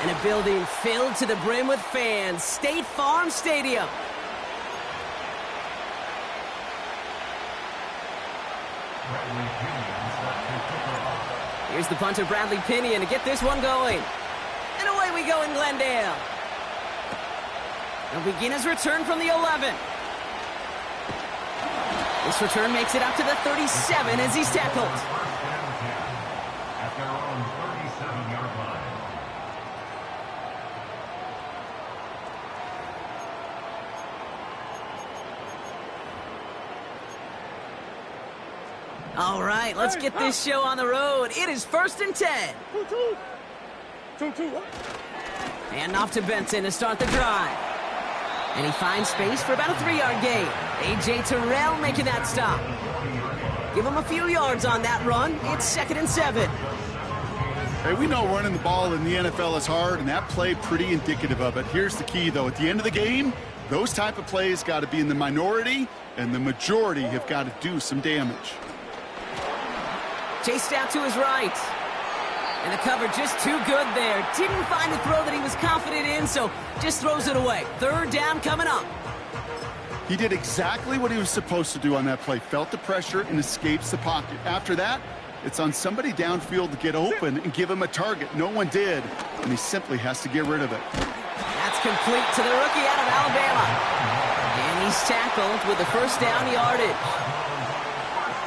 And a building filled to the brim with fans. State Farm Stadium. Here's the punter, Bradley Pinion, to get this one going. And away we go in Glendale. They'll begin his return from the 11. This return makes it up to the 37 as he's tackled. At their own 37-yard line. All right, let's get this show on the road. It is 1st and 10. 2-2. And off to Benson to start the drive. And he finds space for about a 3-yard gain. A.J. Terrell making that stop. Give him a few yards on that run. It's 2nd and 7. Hey, we know running the ball in the NFL is hard, and that play pretty indicative of it. Here's the key, though. At the end of the game, those type of plays got to be in the minority, and the majority have got to do some damage. Chased out to his right. And the cover just too good there. Didn't find a throw that he was confident in, so just throws it away. 3rd down coming up. He did exactly what he was supposed to do on that play. Felt the pressure and escapes the pocket. After that, it's on somebody downfield to get open and give him a target. No one did, and he simply has to get rid of it. That's complete to the rookie out of Alabama. And he's tackled with the 1st down yardage.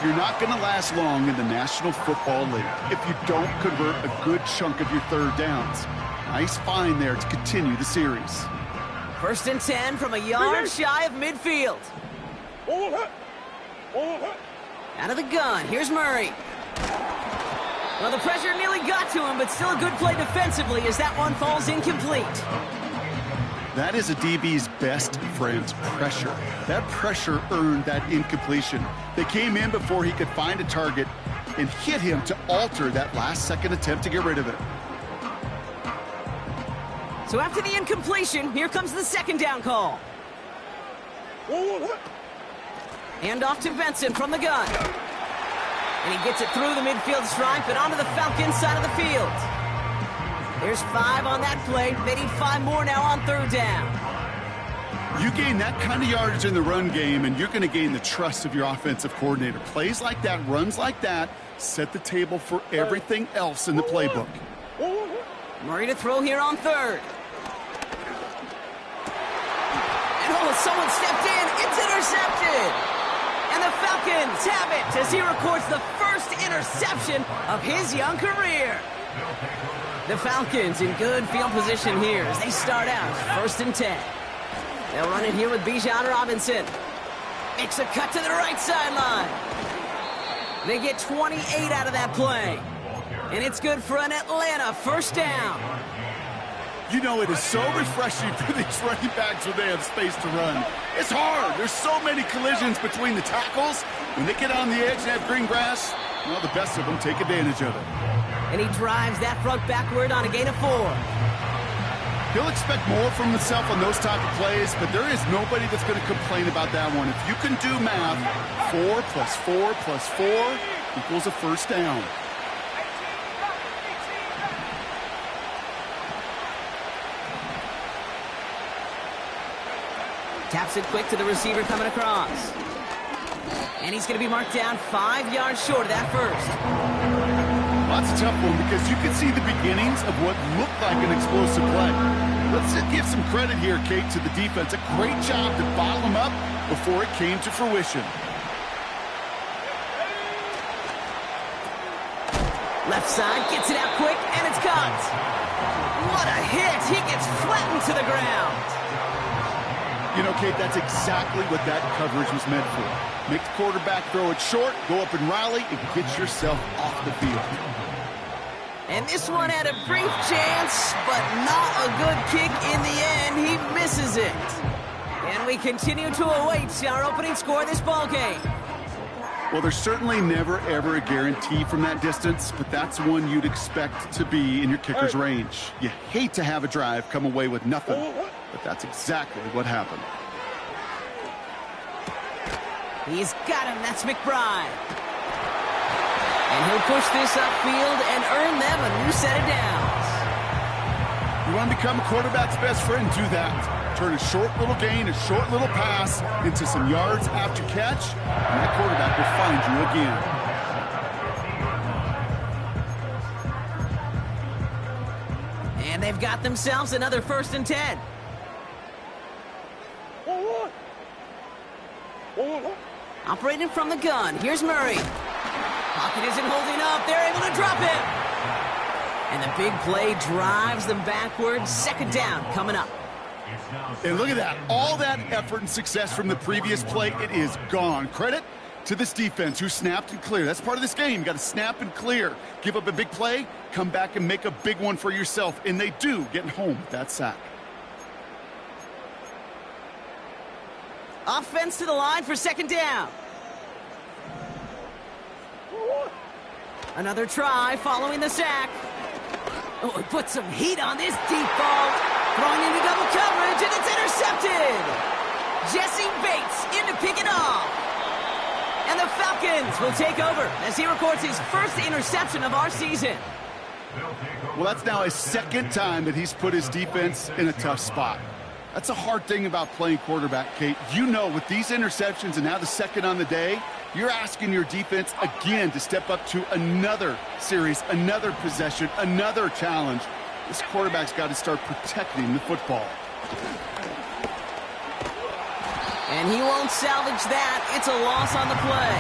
You're not going to last long in the National Football League if you don't convert a good chunk of your 3rd downs. Nice find there to continue the series. 1st and 10 from a yard shy of midfield. Out of the gun, here's Murray. Well, the pressure nearly got to him, but still a good play defensively as that one falls incomplete. That is a DB's best friend, pressure. That pressure earned that incompletion. They came in before he could find a target and hit him to alter that last-second attempt to get rid of it. So after the incompletion, here comes the 2nd down call. Hand off to Benson from the gun. And he gets it through the midfield stripe and onto the Falcons side of the field. There's 5 on that play. They need 5 more now on 3rd down. You gain that kind of yardage in the run game, and you're going to gain the trust of your offensive coordinator. Plays like that, runs like that, set the table for everything else in the playbook. Murray to throw here on 3rd. And someone stepped in. It's intercepted. And the Falcons have it as he records the 1st interception of his young career. The Falcons in good field position here as they start out 1st and 10. They'll run it here with Bijan Robinson. Makes a cut to the right sideline. They get 28 out of that play. And it's good for an Atlanta 1st down. You know, it is so refreshing for these running backs when they have space to run. It's hard. There's so many collisions between the tackles. When they get on the edge and have green grass, well, the best of them take advantage of it. And he drives that front backward on a gain of 4. He'll expect more from himself on those type of plays, but there is nobody that's going to complain about that one. If you can do math, 4 + 4 + 4 equals a 1st down. Taps it quick to the receiver coming across. And he's going to be marked down 5 yards short of that 1st. That's a tough one because you can see the beginnings of what looked like an explosive play. Let's give some credit here, Kate, to the defense. A great job to bottle him up before it came to fruition. Left side, gets it out quick, and it's caught. What a hit! He gets flattened to the ground. You know, Kate, that's exactly what that coverage was meant for. Make the quarterback throw it short, go up and rally, and get yourself off the field. And this one had a brief chance, but not a good kick in the end. He misses it. And we continue to await our opening score of this ballgame. Well, there's certainly never, ever a guarantee from that distance, but that's one you'd expect to be in your kicker's range. You hate to have a drive come away with nothing, but that's exactly what happened. He's got him. That's McBride. And he'll push this upfield and earn them a new set of downs. You want to become a quarterback's best friend? Do that. Turn a short little gain, a short little pass into some yards after catch, and that quarterback will find you again. And they've got themselves another 1st and 10. Operating from the gun, here's Murray. Pocket isn't holding up, they're able to drop it. And the big play drives them backwards. 2nd down coming up. And look at that. All that effort and success from the previous play, it is gone. Credit to this defense who snapped and cleared. That's part of this game. You got to snap and clear. Give up a big play, come back and make a big one for yourself. And they do, getting home with that sack. Offense to the line for 2nd down. Another try following the sack. Oh, it put some heat on this deep ball. Throwing into double coverage, and it's intercepted. Jesse Bates in to pick it off. And the Falcons will take over as he records his 1st interception of our season. Well, that's now his 2nd time that he's put his defense in a tough spot. That's a hard thing about playing quarterback, Kate. You know, with these interceptions and now the 2nd on the day, you're asking your defense again to step up to another series, another possession, another challenge. This quarterback's got to start protecting the football. And he won't salvage that. It's a loss on the play.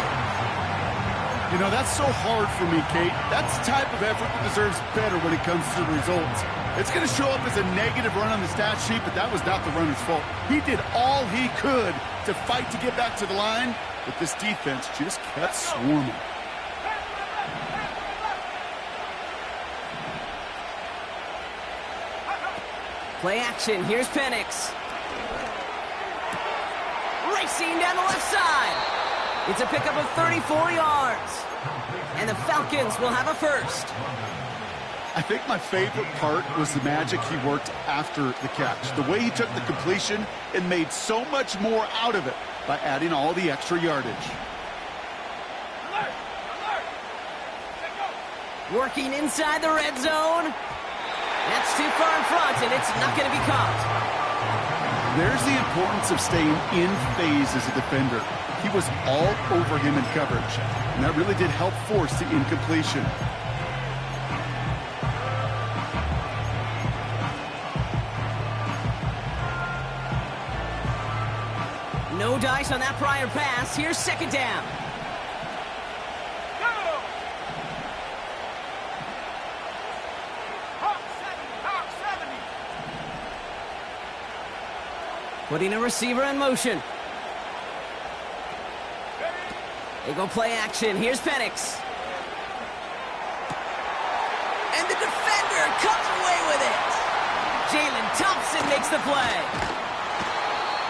You know, that's so hard for me, Kate. That's the type of effort that deserves better when it comes to the results. It's going to show up as a negative run on the stat sheet, but that was not the runner's fault. He did all he could to fight to get back to the line, but this defense just kept swarming. Play action. Here's Penix. Racing down the left side. It's a pickup of 34 yards. And the Falcons will have a 1st. I think my favorite part was the magic he worked after the catch. The way he took the completion and made so much more out of it by adding all the extra yardage. Working inside the red zone. That's too far in front, and it's not going to be caught. There's the importance of staying in phase as a defender. He was all over him in coverage, and that really did help force the incompletion. No dice on that prior pass. Here's 2nd down. Putting a receiver in motion. They go play action. Here's Penix. And the defender comes away with it. Jalen Thompson makes the play.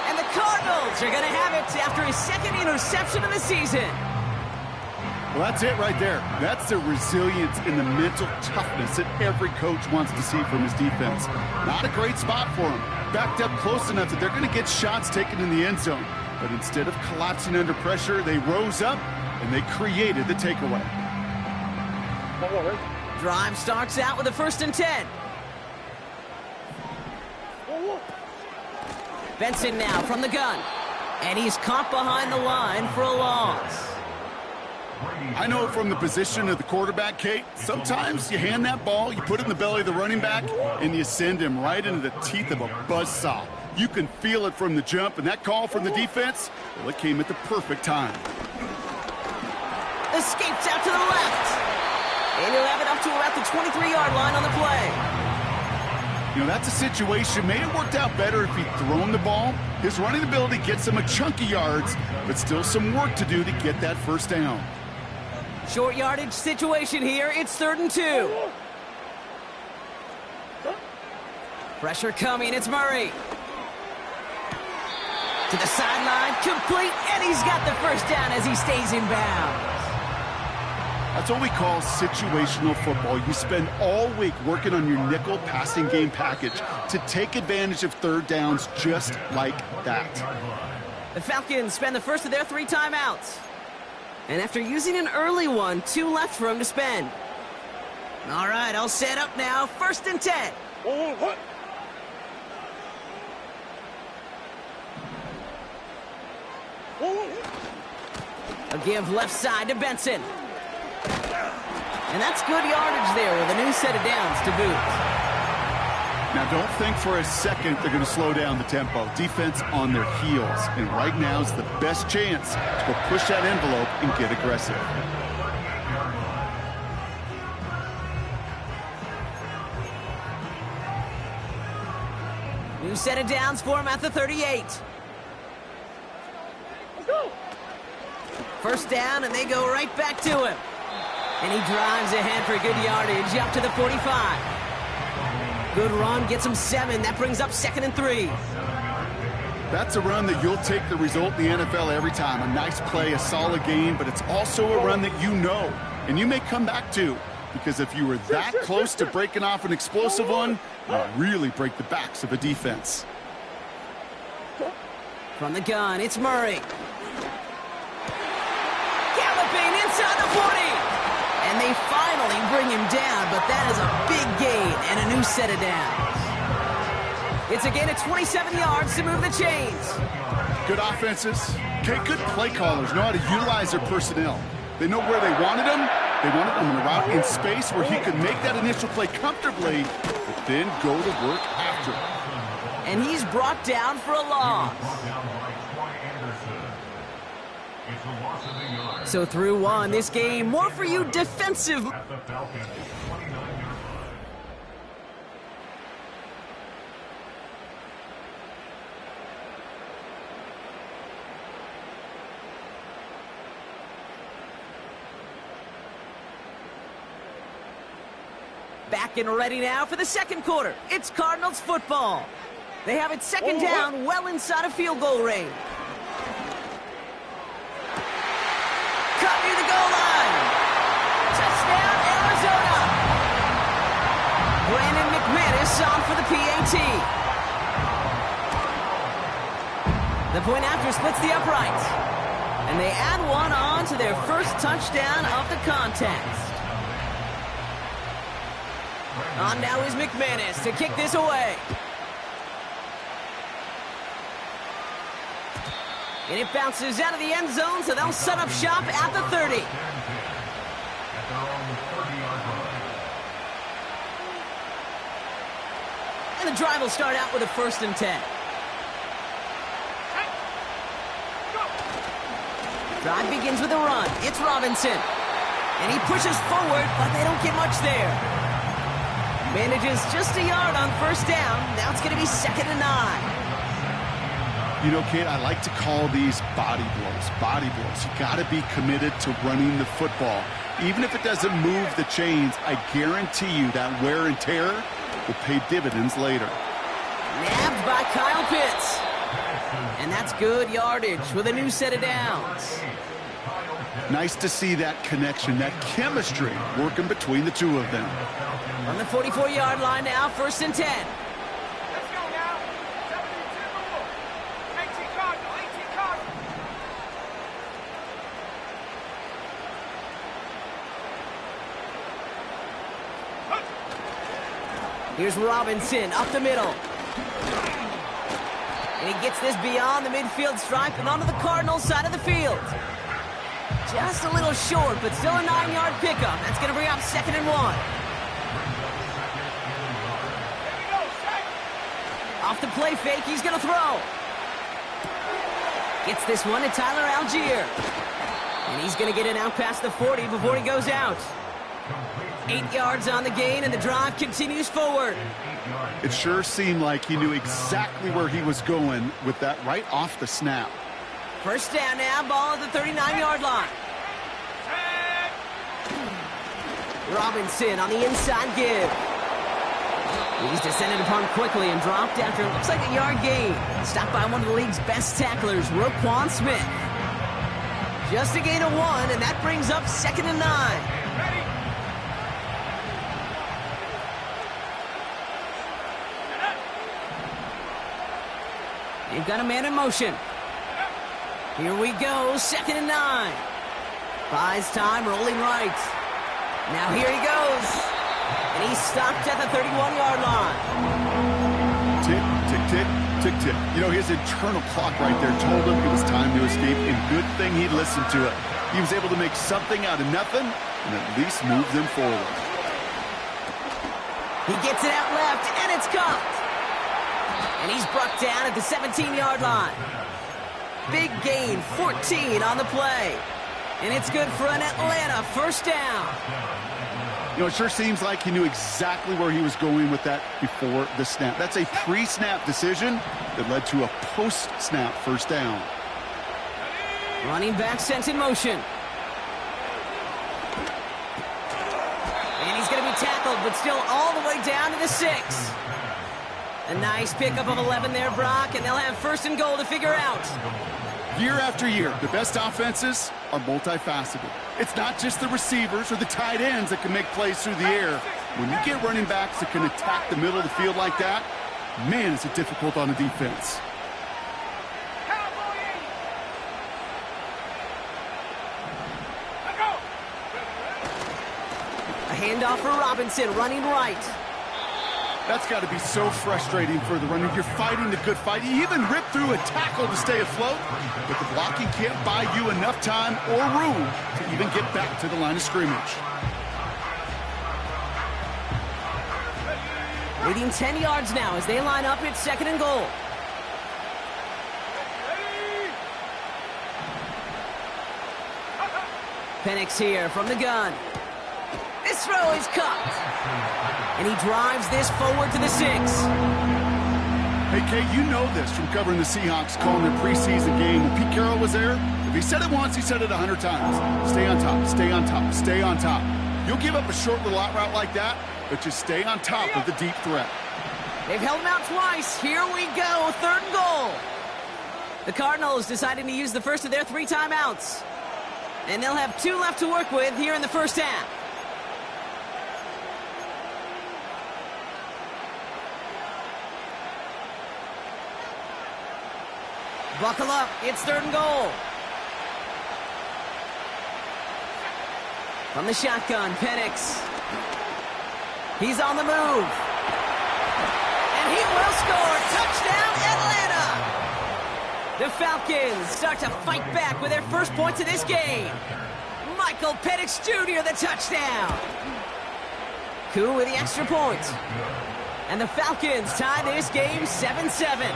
And the Cardinals are going to have it after his 2nd interception of the season. Well, that's it right there. That's the resilience and the mental toughness that every coach wants to see from his defense. Not a great spot for him. Backed up close enough that they're going to get shots taken in the end zone. But instead of collapsing under pressure, they rose up and they created the takeaway. Drive starts out with a 1st and 10. Benson now from the gun. And he's caught behind the line for a loss. I know from the position of the quarterback, Kate, sometimes you hand that ball, you put it in the belly of the running back, and you send him right into the teeth of a buzzsaw. You can feel it from the jump, and that call from the defense, well, it came at the perfect time. Escapes out to the left. And he'll have it up to about the 23-yard line on the play. You know, that's a situation. May have worked out better if he'd thrown the ball. His running ability gets him a chunk of yards, but still some work to do to get that 1st down. Short yardage situation here. It's 3rd and 2. Pressure coming. It's Murray. To the sideline. Complete. And he's got the 1st down as he stays in bounds. That's what we call situational football. You spend all week working on your nickel passing game package to take advantage of 3rd downs just like that. The Falcons spend the first of their 3 timeouts. And after using an early one, 2 left for him to spend. All right, all set up now. 1st and 10. A give left side to Benson. And that's good yardage there with a new set of downs to boot. Now, don't think for a second they're going to slow down the tempo. Defense on their heels. And right now is the best chance to go push that envelope and get aggressive. New set of downs for him at the 38. First down, and they go right back to him. And he drives ahead for good yardage up to the 45. Good run, gets him 7. That brings up 2nd and 3. That's a run that you'll take the result in the NFL every time. A nice play, a solid game, but it's also a run that you know and you may come back to, because if you were that close to breaking off an explosive one, you really break the backs of a defense. From the gun, it's Murray. Galloping inside the 40. And they finally bring him down, but that is a big gain and a new set of downs. It's a gain of 27 yards to move the chains. Good offenses. Okay, good play callers know how to utilize their personnel. They know where they wanted him. They wanted him in a route in space where he could make that initial play comfortably, but then go to work after it. And he's brought down for a loss. So through one, this game, more for you defensive. Back and ready now for the second quarter. It's Cardinals football. They have it second down, well inside of field goal range. Cut near the goal line. Touchdown, Arizona. Brandon McManus on for the PAT. The point after splits the uprights. And they add one on to their first touchdown of the contest. On now is McManus to kick this away. And it bounces out of the end zone, so they'll set up shop at the 30. And the drive will start out with a 1st and 10. Drive begins with a run. It's Robinson. And he pushes forward, but they don't get much there. Manages just a yard on 1st down. Now it's going to be 2nd and 9. You know, Kate, I like to call these body blows. Body blows. You got to be committed to running the football. Even if it doesn't move the chains, I guarantee you that wear and tear will pay dividends later. Nabbed by Kyle Pitts. And that's good yardage with a new set of downs. Nice to see that connection, that chemistry working between the two of them. On the 44-yard line now, 1st and 10. Here's Robinson up the middle. And he gets this beyond the midfield stripe and onto the Cardinals side of the field. Just a little short, but still a 9-yard pickup. That's going to bring up 2nd and 1. Off the play fake, he's going to throw. Gets this one to Tyler Algier. And he's going to get it out past the 40 before he goes out. 8 yards on the gain, and the drive continues forward. It sure seemed like he knew exactly where he was going with that right off the snap. 1st down now, ball at the 39-yard line. Robinson on the inside give. He's descended upon quickly and dropped after it looks like a yard gain. Stopped by one of the league's best tacklers, Roquan Smith. Just a gain of 1, and that brings up 2nd and 9. They've got a man in motion. Here we go, 2nd and 9. Buys time, rolling right. Now here he goes. And he's stopped at the 31-yard line. Tick, tick, tick, tick, tick. You know, his internal clock right there told him it was time to escape, and good thing he listened to it. He was able to make something out of nothing and at least move them forward. He gets it out left, and it's caught. And he's brought down at the 17-yard line. Big gain, 14 on the play. And it's good for an Atlanta first down. You know, it sure seems like he knew exactly where he was going with that before the snap. That's a pre-snap decision that led to a post-snap first down. Running back sent in motion. And he's going to be tackled, but still all the way down to the 6. A nice pickup of 11 there, Brock, and they'll have first and goal to figure out. Year after year, the best offenses are multifaceted. It's not just the receivers or the tight ends that can make plays through the air. When you get running backs that can attack the middle of the field like that, man, is it difficult on a defense. A handoff for Robinson, running right. That's got to be so frustrating for the runner. You're fighting the good fight. You even rip through a tackle to stay afloat, but the blocking can't buy you enough time or room to even get back to the line of scrimmage. Leading 10 yards now as they line up at second and goal. Penix here from the gun. This throw is caught. And he drives this forward to the 6. Hey, Kate, you know this from covering the Seahawks, calling their preseason game. When Pete Carroll was there, if he said it once, he said it 100 times. Stay on top, stay on top, stay on top. You'll give up a short little out route like that, but just stay on top of the deep threat. They've held him out twice. Here we go, third and goal. The Cardinals deciding to use the first of their 3 timeouts. And they'll have 2 left to work with here in the first half. Buckle up, it's third and goal. From the shotgun, Penix. He's on the move. And he will score. Touchdown, Atlanta! The Falcons start to fight back with their first points of this game. Michael Penix Jr., the touchdown. Koo with the extra point. And the Falcons tie this game 7-7.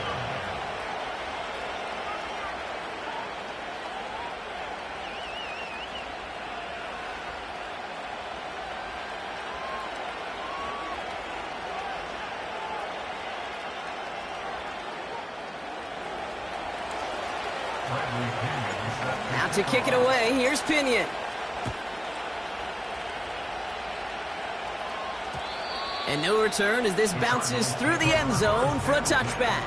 Now to kick it away, here's Pinion. And no return as this bounces through the end zone for a touchback.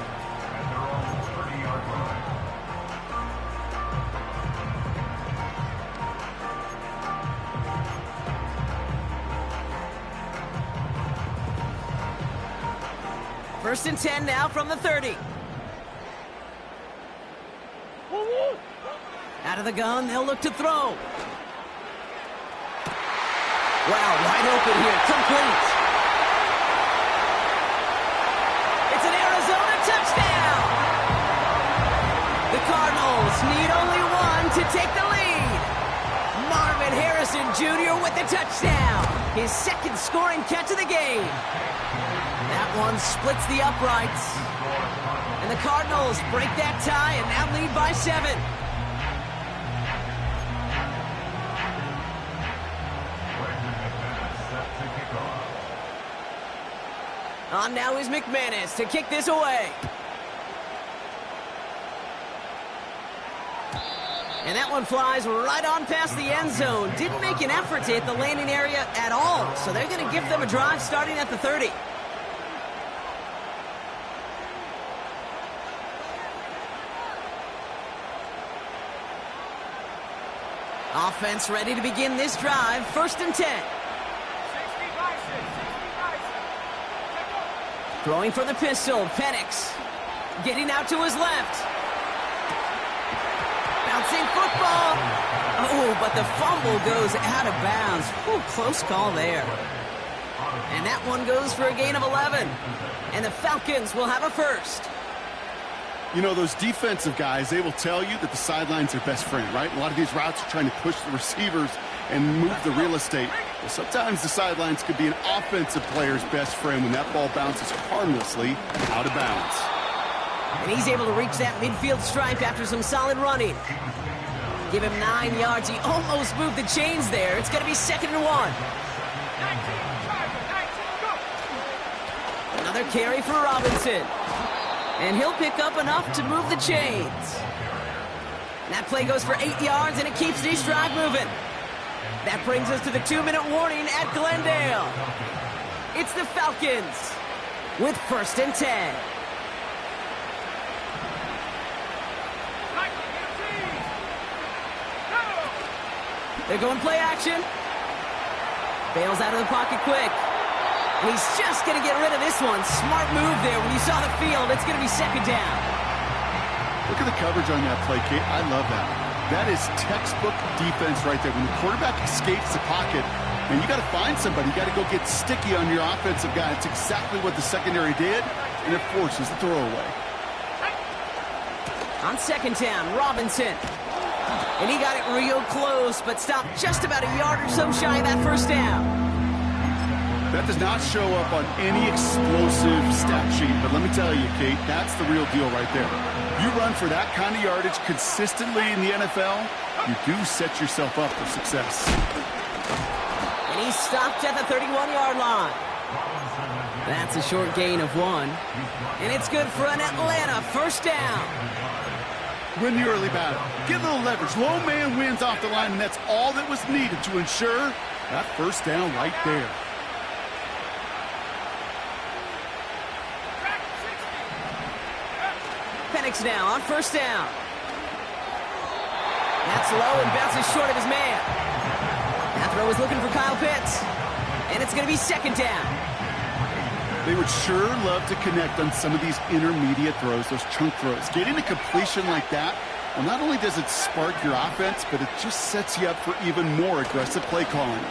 First and 10 now from the 30. Out of the gun, they'll look to throw. Wow, wide open here, complete. It's an Arizona touchdown. The Cardinals need only one to take the lead. Marvin Harrison Jr. with the touchdown. His second scoring catch of the game. That one splits the uprights. And the Cardinals break that tie and now lead by 7. On now is McManus to kick this away. And that one flies right on past the end zone. Didn't make an effort to hit the landing area at all. So they're going to give them a drive starting at the 30. Offense ready to begin this drive. First and 10. Throwing for the pistol, Penix. Getting out to his left. Bouncing football. Oh, but the fumble goes out of bounds. Ooh, close call there. And that one goes for a gain of 11. And the Falcons will have a first. You know, those defensive guys, they will tell you that the sideline's their best friend, right? A lot of these routes are trying to push the receivers and move the real estate. Well, sometimes the sidelines could be an offensive player's best friend when that ball bounces harmlessly out of bounds. And he's able to reach that midfield stripe after some solid running. Give him 9 yards. He almost moved the chains there. It's going to be 2nd and 1. Another carry for Robinson. And he'll pick up enough to move the chains. That play goes for 8 yards, and it keeps this drive moving. That brings us to the 2-minute warning at Glendale. It's the Falcons with 1st and 10. They're going play action. Bails out of the pocket quick. And he's just going to get rid of this one. Smart move there. When you saw the field, it's going to be 2nd down. Look at the coverage on that play, Kate. I love that. That is textbook defense right there. When the quarterback escapes the pocket, and you got to find somebody. You got to go get sticky on your offensive guy. It's exactly what the secondary did, and it forces the throwaway. On 2nd down, Robinson. And he got it real close, but stopped just about a yard or so shy of that 1st down. That does not show up on any explosive stat sheet, but let me tell you, Kate, that's the real deal right there. You run for that kind of yardage consistently in the NFL, you do set yourself up for success. And he's stopped at the 31-yard line. That's a short gain of 1. And it's good for an Atlanta 1st down. Win the early battle. Get a little leverage. Low man wins off the line, and that's all that was needed to ensure that 1st down right there. Penix now on 1st down. That's low and bounces short of his man. That throw is looking for Kyle Pitts. And it's going to be 2nd down. They would sure love to connect on some of these intermediate throws, those chunk throws. Getting a completion like that, well, not only does it spark your offense, but it just sets you up for even more aggressive play calling.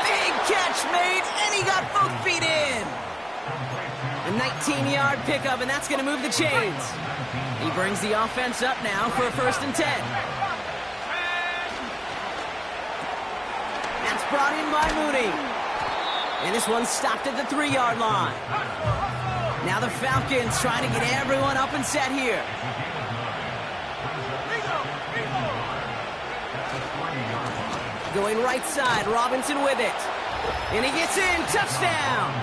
Big catch made, and he got both feet in. A 19-yard pickup, and that's going to move the chains. He brings the offense up now for a 1st and 10. That's brought in by Mooney. And this one's stopped at the 3-yard line. Now the Falcons trying to get everyone up and set here. Going right side, Robinson with it. And he gets in, touchdown!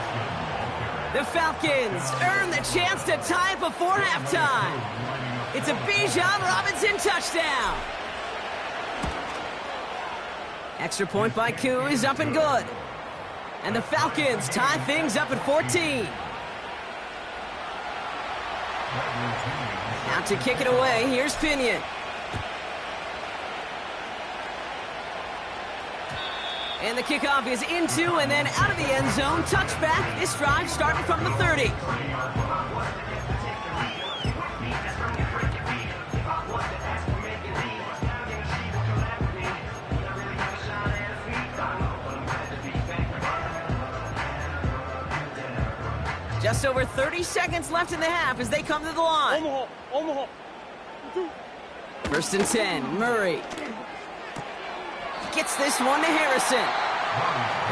The Falcons earn the chance to tie it before halftime. It's a Bijan Robinson touchdown. Extra point by Koo is up and good. And the Falcons tie things up at 14. Now to kick it away, here's Pinion. And the kickoff is into and then out of the end zone. Touchback. This drive starting from the 30. Just over 30 seconds left in the half as they come to the line. Omaha. 1st and 10. Murray gets this one to Harrison.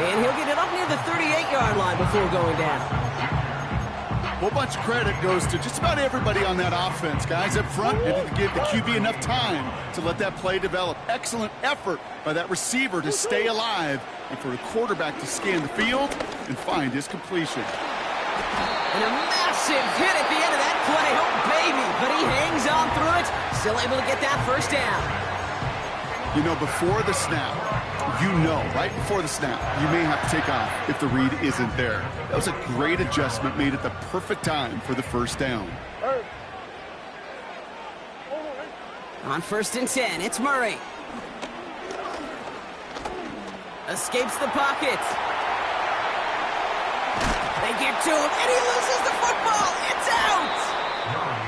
And he'll get it up near the 38-yard line before going down. A whole bunch of credit goes to just about everybody on that offense. Guys up front, they didn't give the QB enough time to let that play develop. Excellent effort by that receiver to stay alive and for the quarterback to scan the field and find his completion. And a massive hit at the end of that play. Oh, baby. But he hangs on through it. Still able to get that 1st down. You know, before the snap, right before the snap, you may have to take off if the read isn't there. That was a great adjustment made at the perfect time for the 1st down. On 1st and 10, it's Murray. Escapes the pocket. They get to him, and he loses the football. It's out!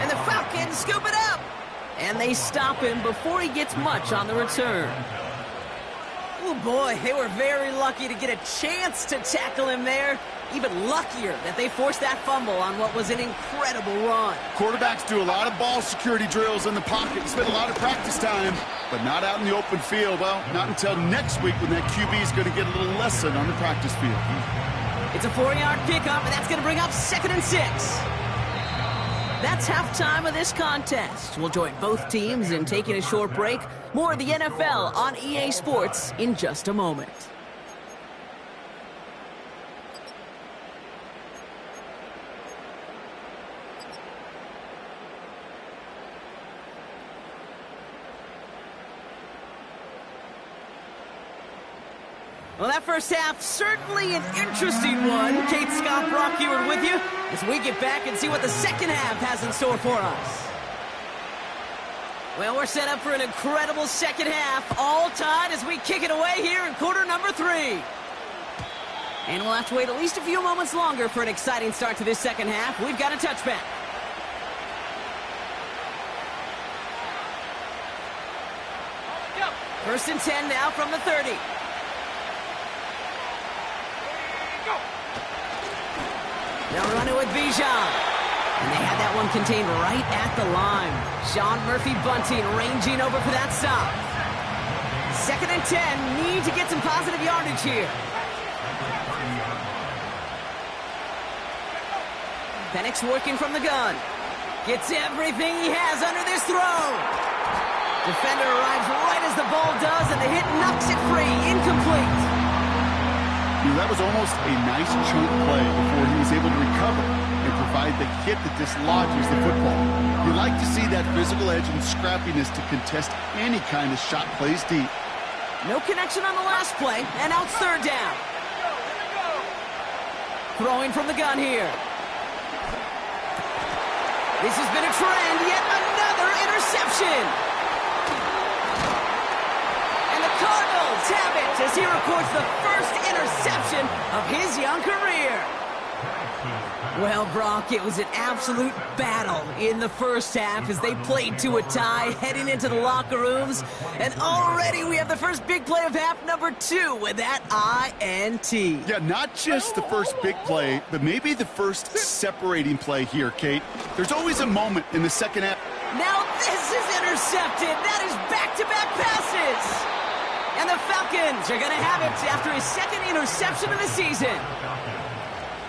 And the Falcons scoop it up. And they stop him before he gets much on the return. Oh boy, they were very lucky to get a chance to tackle him there. Even luckier that they forced that fumble on what was an incredible run. Quarterbacks do a lot of ball security drills in the pocket, spend a lot of practice time, but not out in the open field. Well, not until next week when that QB is going to get a little lesson on the practice field. It's a 4-yard pickup, and that's going to bring up 2nd and 6. That's halftime of this contest. We'll join both teams in taking a short break. More of the NFL on EA Sports in just a moment. Well, that first half, certainly an interesting one. Kate, Scott, Brock Ewart with you as we get back and see what the second half has in store for us. Well, we're set up for an incredible second half, all tied as we kick it away here in quarter number 3. And we'll have to wait at least a few moments longer for an exciting start to this second half. We've got a touchback. First and 10 now from the 30. They'll run it with Bijan. And they had that one contained right at the line. Sean Murphy-Bunting ranging over for that stop. 2nd and 10. Need to get some positive yardage here. Penix working from the gun. Gets everything he has under this throw. Defender arrives right as the ball does, and the hit knocks it free. Incomplete. That was almost a nice chunk play before he was able to recover and provide the hit that dislodges the football. You like to see that physical edge and scrappiness to contest any kind of shot plays deep. No connection on the last play, and out 3rd down. Throwing from the gun here. This has been a trend, yet another interception. Cardinals have it as he records the first interception of his young career. Well, Brock, it was an absolute battle in the first half as they played to a tie, heading into the locker rooms. And already we have the first big play of half number 2 with that INT. Yeah, not just the first big play, but maybe the first separating play here, Kate. There's always a moment in the second half. Now this is intercepted. That is back-to-back passes. And the Falcons are going to have it after his 2nd interception of the season.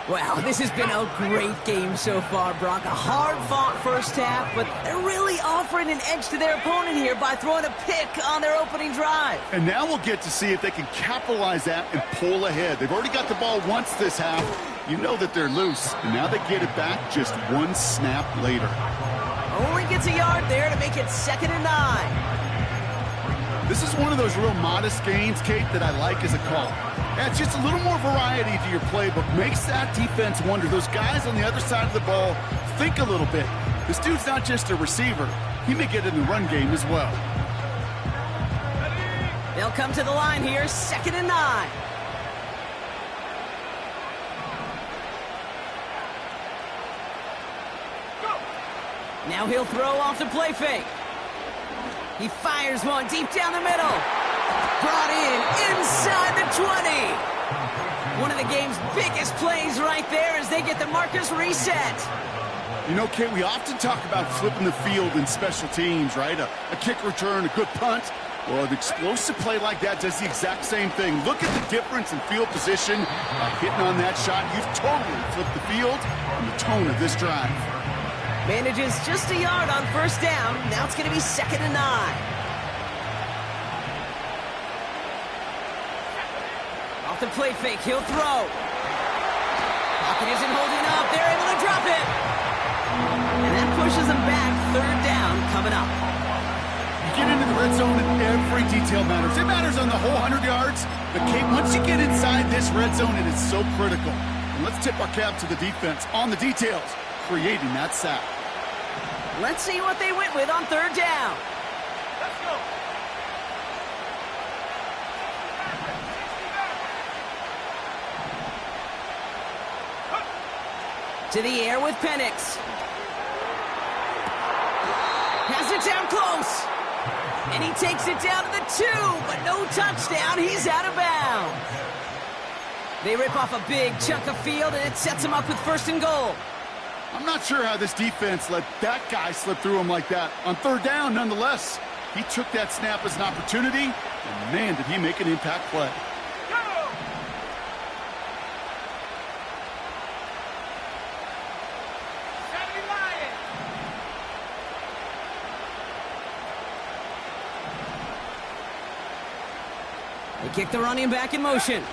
Well, this has been a great game so far, Brock. A hard-fought first half, but they're really offering an edge to their opponent here by throwing a pick on their opening drive. And now we'll get to see if they can capitalize that and pull ahead. They've already got the ball once this half. You know that they're loose, and now they get it back just one snap later. Only gets a yard there to make it 2nd and 9. This is one of those real modest games, Kate, that I like as a call. Yeah, it's just a little more variety to your playbook. Makes that defense wonder. Those guys on the other side of the ball think a little bit. This dude's not just a receiver. He may get in the run game as well. They'll come to the line here, 2nd and 9. Now he'll throw off the play fake. He fires one deep down the middle. Brought in inside the 20. One of the game's biggest plays right there as they get the markers reset. You know, Kate, we often talk about flipping the field in special teams, right? A kick return, a good punt. Well, an explosive play like that does the exact same thing. Look at the difference in field position. By hitting on that shot, you've totally flipped the field and the tone of this drive. Manages just a yard on 1st down. Now it's going to be 2nd and 9. Off the play fake, he'll throw. Pocket isn't holding up. They're able to drop it. And that pushes them back. 3rd down coming up. You get into the red zone and every detail matters. It matters on the whole 100 yards. But, Kate, once you get inside this red zone, it is so critical. And let's tip our cap to the defense on the details, creating that sack. Let's see what they went with on 3rd down. Let's go. To the air with Penix. Has it down close. And he takes it down to the 2, but no touchdown. He's out of bounds. They rip off a big chunk of field, and it sets him up with 1st and goal. I'm not sure how this defense let that guy slip through him like that. On 3rd down, nonetheless, he took that snap as an opportunity, and man, did he make an impact play. They kick the running back in motion.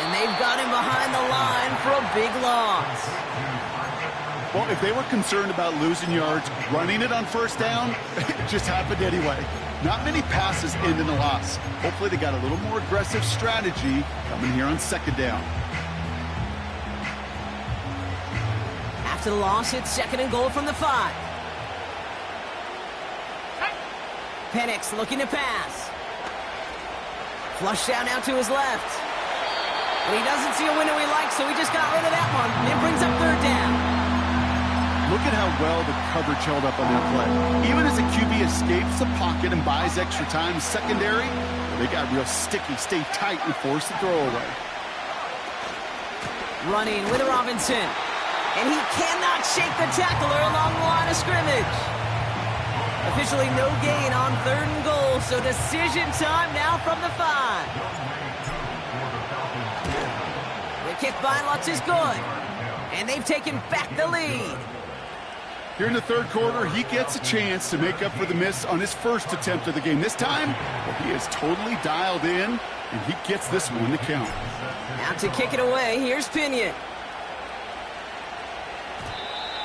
And they've got him behind the line for a big loss. Well, if they were concerned about losing yards, running it on 1st down, it just happened anyway. Not many passes end in a loss. Hopefully they got a little more aggressive strategy coming here on 2nd down. After the loss, it's 2nd and goal from the 5. Penix looking to pass. Flush down now to his left. And he doesn't see a window he likes, so he just got rid of that one. And it brings up 3rd down. Look at how well the coverage held up on that play. Even as the QB escapes the pocket and buys extra time secondary, they got real sticky, stay tight, and force the throw away. Running with Robinson. And he cannot shake the tackler along the line of scrimmage. Officially no gain on 3rd and goal, so decision time now from the 5. The kick by Lutz is good, and they've taken back the lead. Here in the 3rd quarter, he gets a chance to make up for the miss on his 1st attempt of the game. This time, well, he is totally dialed in, and he gets this one to count. Now to kick it away, here's Pinion.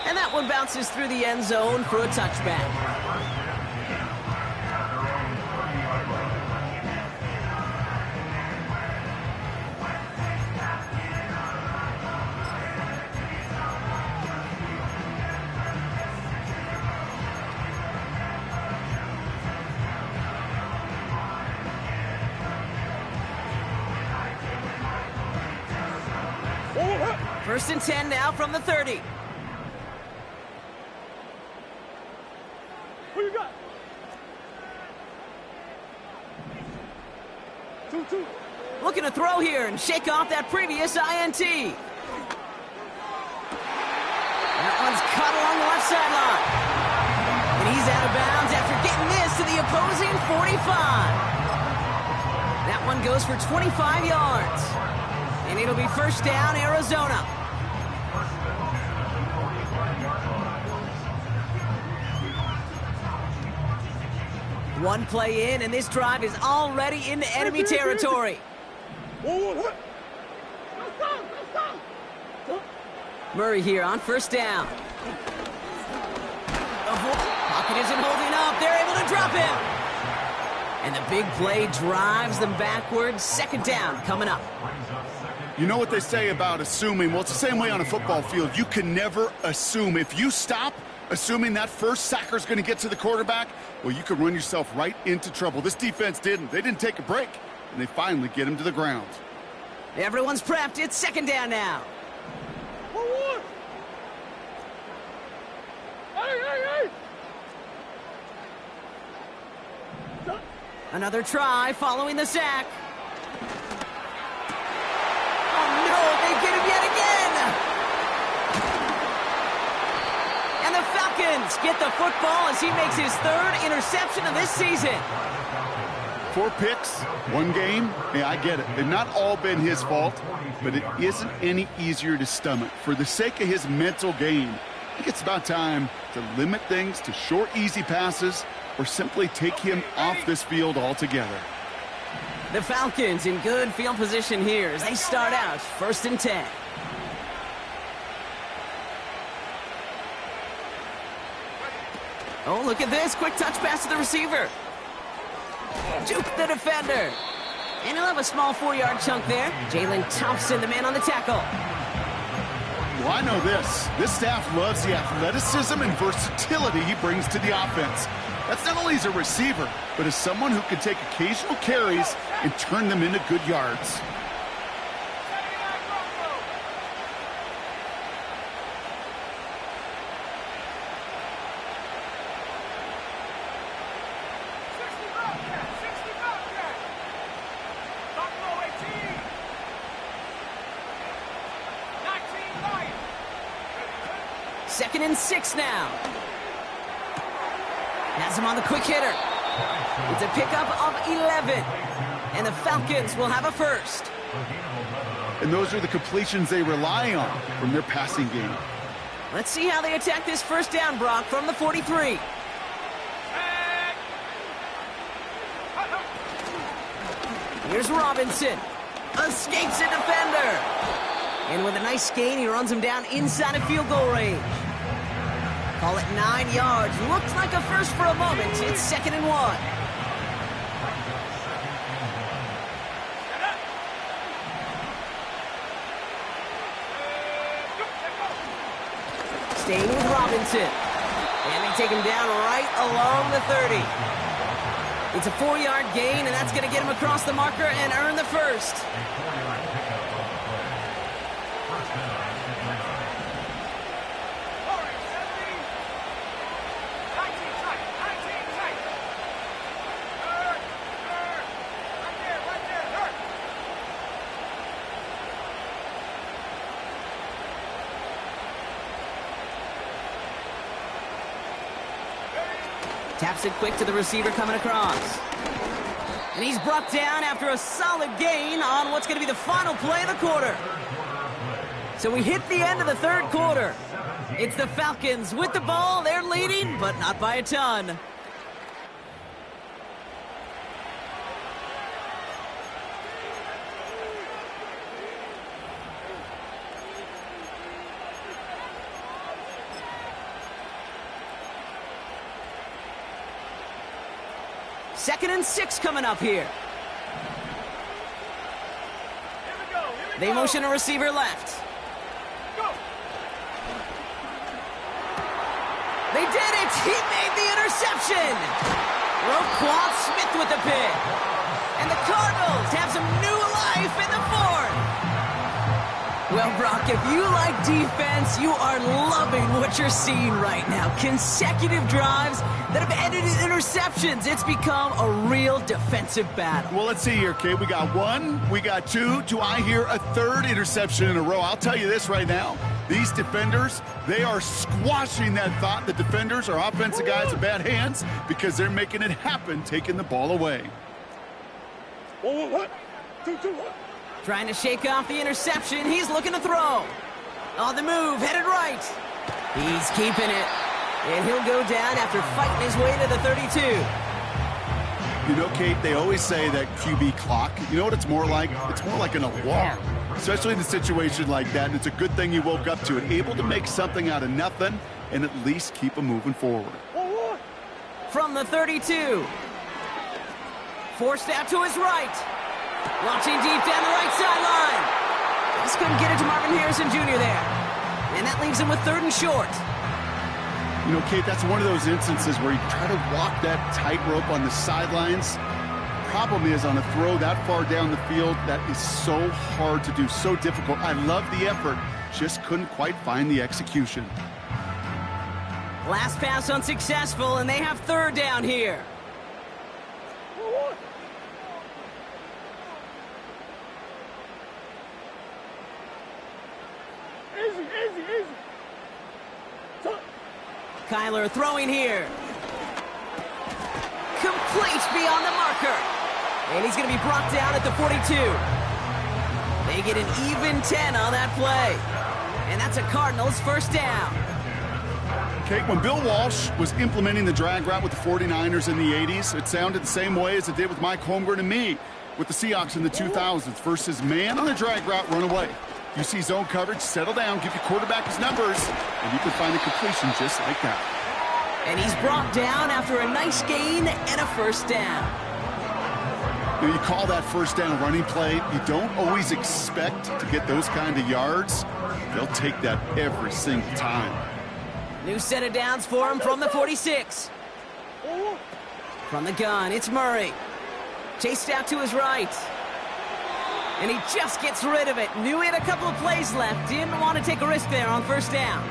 And that one bounces through the end zone for a touchback. First and 10 now from the 30. Who you got? 2-2. Looking to throw here and shake off that previous INT. And that one's caught along the left sideline. And he's out of bounds after getting this to the opposing 45. That one goes for 25 yards. And it'll be 1st down, Arizona. One play in, and this drive is already into enemy territory. Murray here on 1st down. Pocket isn't holding up. They're able to drop him. And the big play drives them backwards. 2nd down coming up. You know what they say about assuming? Well, it's the same way on a football field. You can never assume. If you stop assuming that first sacker's going to get to the quarterback, well, you could run yourself right into trouble. This defense didn't. They didn't take a break, and they finally get him to the ground. Everyone's prepped. It's 2nd down now. Another try following the sack. Oh, no, they get him yet again. And the Falcons get the football as he makes his 3rd interception of this season. 4 picks, 1 game. Yeah, I get it. They've not all been his fault, but it isn't any easier to stomach. For the sake of his mental game, I think it's about time to limit things to short, easy passes or simply take him off this field altogether. The Falcons in good field position here as they start out 1st and 10. Oh, look at this. Quick touch pass to the receiver. Juke the defender. And he'll have a small 4-yard chunk there. Jalen Thompson, the man on the tackle. Well, I know this. This staff loves the athleticism and versatility he brings to the offense. That's not only as a receiver, but as someone who can take occasional carries and turn them into good yards. 2nd and 6 now. Has him on the quick hitter. It's a pickup of 11. And the Falcons will have a first. And those are the completions they rely on from their passing game. Let's see how they attack this first down, Brock, from the 43. Here's Robinson. Escapes a defender. And with a nice gain, he runs him down inside of field goal range. Call it 9 yards. Looks like a first for a moment. It's 2nd and 1. Staying with Robinson. And they take him down right along the 30. It's a 4-yard gain, and that's going to get him across the marker and earn the first. Taps it quick to the receiver coming across. And he's brought down after a solid gain on what's going to be the final play of the quarter. So we hit the end of the third quarter. It's the Falcons with the ball. They're leading, but not by a ton. Second and 6 coming up here. They motion a receiver left. They did it! He made the interception! Roquan Smith with the pick. And the Cardinals have some new life in the fourth. Well, Brock, if you like defense, you are loving what you're seeing right now. Consecutive drives that have ended in interceptions. It's become a real defensive battle. Well, let's see here, Kate. We got 1, we got 2. Do I hear a 3rd interception in a row? I'll tell you this right now. These defenders, they are squashing that thought. The defenders are offensive guys in bad hands because they're making it happen, taking the ball away. 1, 2, 1. Trying to shake off the interception. He's looking to throw. On the move, headed right. He's keeping it. And he'll go down after fighting his way to the 32. You know, Kate, they always say that QB clock, you know what it's more like? It's more like an alarm, especially in a situation like that. And it's a good thing you woke up to it, able to make something out of nothing and at least keep them moving forward. From the 32. Forced out to his right. Launching deep down the right sideline. Just couldn't get it to Marvin Harrison Jr. there. And that leaves him with 3rd and short. You know, Kate, that's one of those instances where you try to walk that tightrope on the sidelines. Problem is, on a throw that far down the field, that is so hard to do, so difficult. I love the effort, just couldn't quite find the execution. Last pass unsuccessful, and they have 3rd down here. Easy. Kyler throwing here. Complete beyond the marker. And he's going to be brought down at the 42. They get an even 10 on that play. And that's a Cardinals first down. Okay, when Bill Walsh was implementing the drag route with the 49ers in the 80s, it sounded the same way as it did with Mike Holmgren and me with the Seahawks in the 2000s versus man on the drag route, run away. You see zone coverage, settle down, give your quarterback his numbers, and you can find a completion just like that. And he's brought down after a nice gain and a first down. You call that first down running play. You don't always expect to get those kind of yards. They'll take that every single time. New set of downs for him from the 46. From the gun, it's Murray. Chased out to his right. And he just gets rid of it. Knew he had a couple of plays left. Didn't want to take a risk there on first down.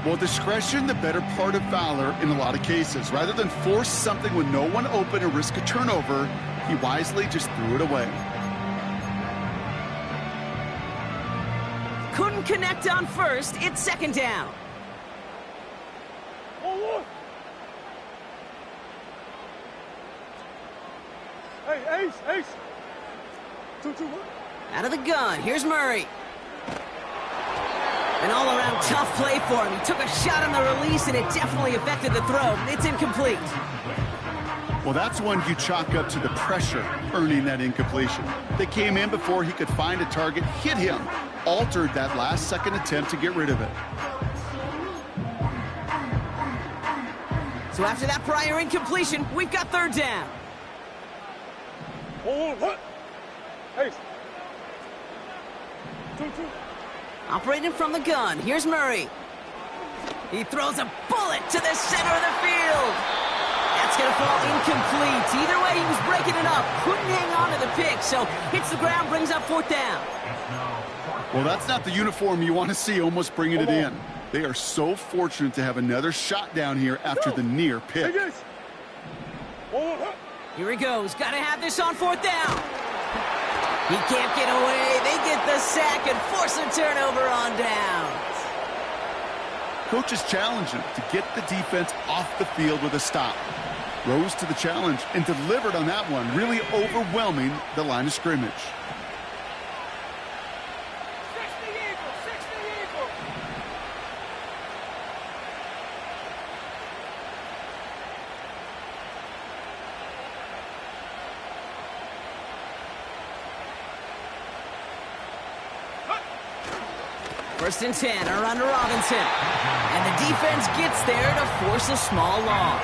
Well, discretion, the better part of valor in a lot of cases. Rather than force something with no one open and risk a turnover, he wisely just threw it away. Couldn't connect on first. It's 2nd down. Ace, ace. 2, 2, 1. Out of the gun, here's Murray. An all-around tough play for him. He took a shot on the release, and it definitely affected the throw. It's incomplete. Well, that's one you chalk up to the pressure earning that incompletion. They came in before he could find a target, hit him, altered that last-second attempt to get rid of it. So after that prior incompletion, we've got third down. 1, 1. Ace. 2, 2. Operating from the gun, here's Murray. He throws a bullet to the center of the field. That's going to fall incomplete. Either way, he was breaking it up. Couldn't hang on to the pick, so hits the ground, brings up fourth down. Well, that's not the uniform you want to see almost bringing it in. They are so fortunate to have another shot down here after the near pick. Here he goes. Got to have this on fourth down. He can't get away. They get the sack and force a turnover on downs. Coach is challenging to get the defense off the field with a stop. Rose to the challenge and delivered on that one, really overwhelming the line of scrimmage. First and 10, around to Robinson. And the defense gets there to force a small loss.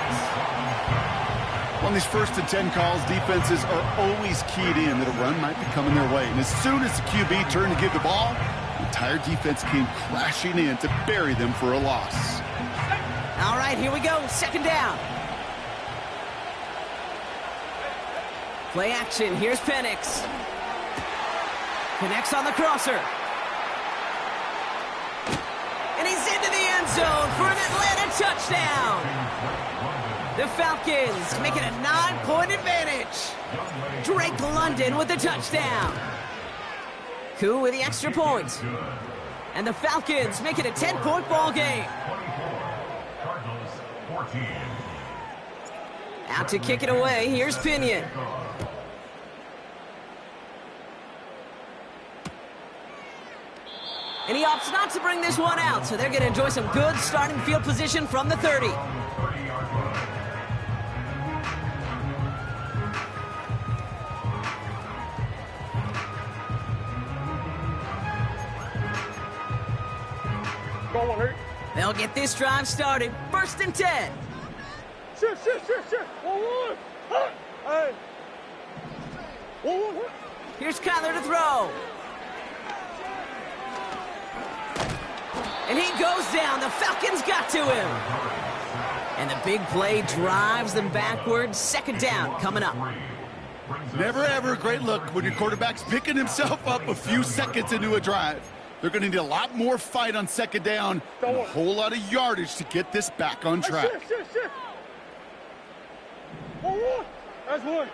On these first and 10 calls, defenses are always keyed in that a run might be coming their way. And as soon as the QB turned to give the ball, the entire defense came crashing in to bury them for a loss. All right, here we go. Second down. Play action. Here's Penix. Connects on the crosser. And he's into the end zone for an Atlanta touchdown. The Falcons make it a 9-point advantage. Drake London with the touchdown. Koo with the extra point. And the Falcons make it a 10-point ball game. Out to kick it away, here's Pinion. And he opts not to bring this one out, so they're going to enjoy some good starting field position from the 30. Go on, Hurt. They'll get this drive started. First and 10. Shit. 1, 1. Hut. Hey. 1, 1. Here's Kyler to throw. And he goes down. The Falcons got to him. And the big play drives them backwards. Second down coming up. Never ever a great look when your quarterback's picking himself up a few seconds into a drive. They're going to need a lot more fight on second down and a whole lot of yardage to get this back on track. Shit. 1, 1. That's 1.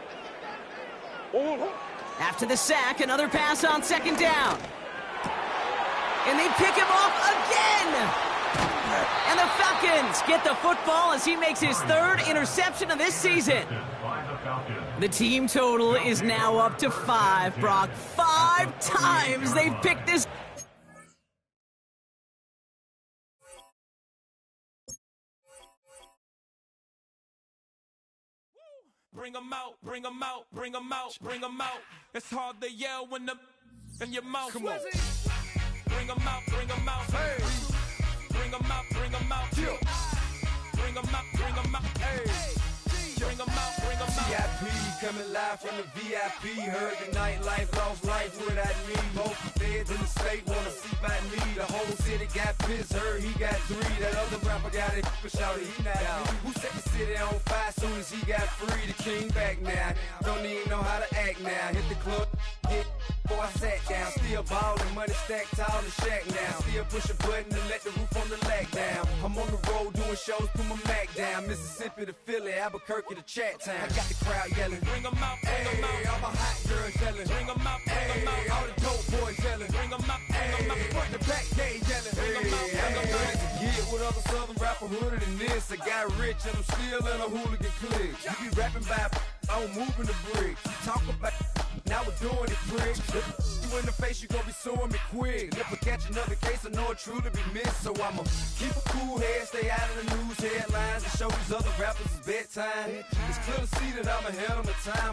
1, 1. After the sack, another pass on second down. And they pick him off again. And the Falcons get the football as he makes his third interception of this season. The team total is now up to 5, Brock. 5 times they've picked this. Bring 'em out, bring 'em out, bring 'em out, bring 'em out. It's hard to yell when the in your mouth. Come on. Bring 'em out, bring 'em out. Hey. Bring 'em out, bring 'em out. Yeah. Bring 'em out, bring 'em out. Hey. Bring 'em out, bring 'em out. VIP coming live from the VIP. Heard the nightlife, lost life without me. Both feds in the state wanna see by me. The whole city got pissed, heard he got 3. That other rapper got it, but shouted he not out. Who set the city on fire soon as he got free? The king back now. Don't even know how to act now. Hit the club, get before I sat down. Still ballin', money stacked tall in shack now. Still push a button to let the roof on the lag down. I'm on the road doing shows, put my Mac down. Mississippi to Philly, Albuquerque to Chat Town. I got the crowd yelling. Bring 'em out, bring 'em out. All my hot girls yelling. Bring 'em out, bring 'em out. All the dope boys yelling. Bring 'em out, bring 'em out. Front the back, they yelling. Bring 'em out, bring 'em out. To get with other southern rappers hooder than this. I got rich and I'm still in a hooligan clique. You be rapping about, I'm moving the bricks. You talk about, now we're doing it, prick. You in the face, you gon' be suing me quick. And if I catch another case, I know it truly be missed. So I'ma keep a cool head, stay out of the news headlines, and show these other rappers it's bedtime. It's clear to see that I'm ahead of my time.